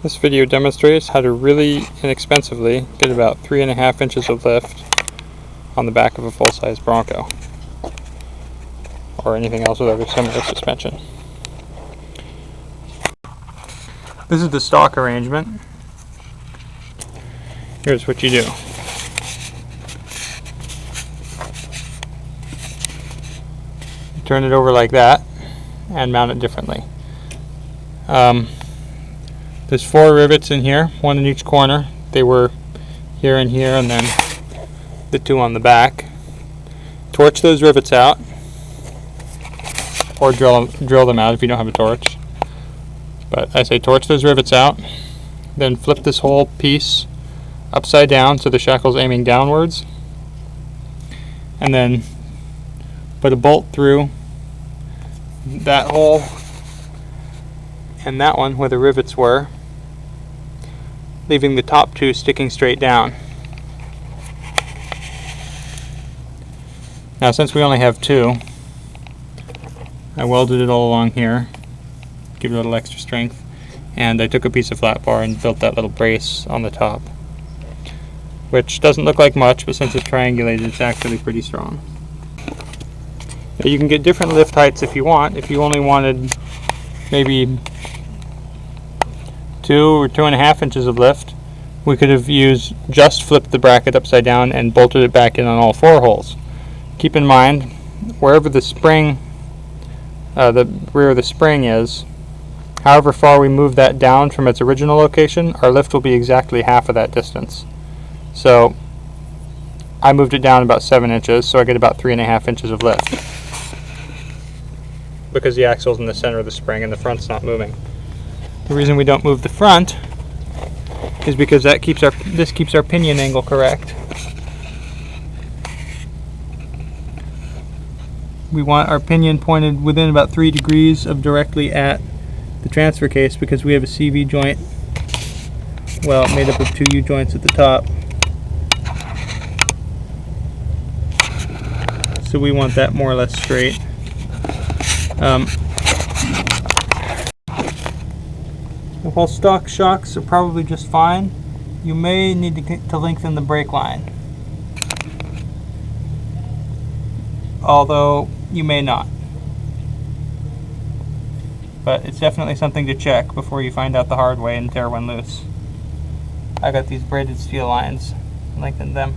This video demonstrates how to really inexpensively get about 3.5 inches of lift on the back of a full-size Bronco or anything else with other similar suspension. This is the stock arrangement. Here's what you do. Turn it over like that and mount it differently. There's 4 rivets in here, 1 in each corner. They were here and here, and then the 2 on the back. Torch those rivets out, or drill them out if you don't have a torch. But I say torch those rivets out, then flip this whole piece upside down so the shackle's aiming downwards, and then put a bolt through that hole and that one where the rivets were, leaving the top 2 sticking straight down. Now, since we only have 2, I welded it all along here, give it a little extra strength, and I took a piece of flat bar and built that little brace on the top, which doesn't look like much, but since it's triangulated, it's actually pretty strong. Now, you can get different lift heights if you want. If you only wanted maybe 2 or 2.5 inches of lift, we could have just flipped the bracket upside down and bolted it back in on all 4 holes. Keep in mind, wherever the spring, the rear of the spring is, however far we move that down from its original location, our lift will be exactly half of that distance. So I moved it down about 7 inches, so I get about 3.5 inches of lift, because the axle's in the center of the spring and the front's not moving. The reason we don't move the front is because this keeps our pinion angle correct. We want our pinion pointed within about 3 degrees of directly at the transfer case, because we have a CV joint, well, made up of 2 U joints at the top. So we want that more or less straight. While stock shocks are probably just fine, you may need to lengthen the brake line, although you may not. But it's definitely something to check before you find out the hard way and tear one loose. I got these braided steel lines, lengthened them.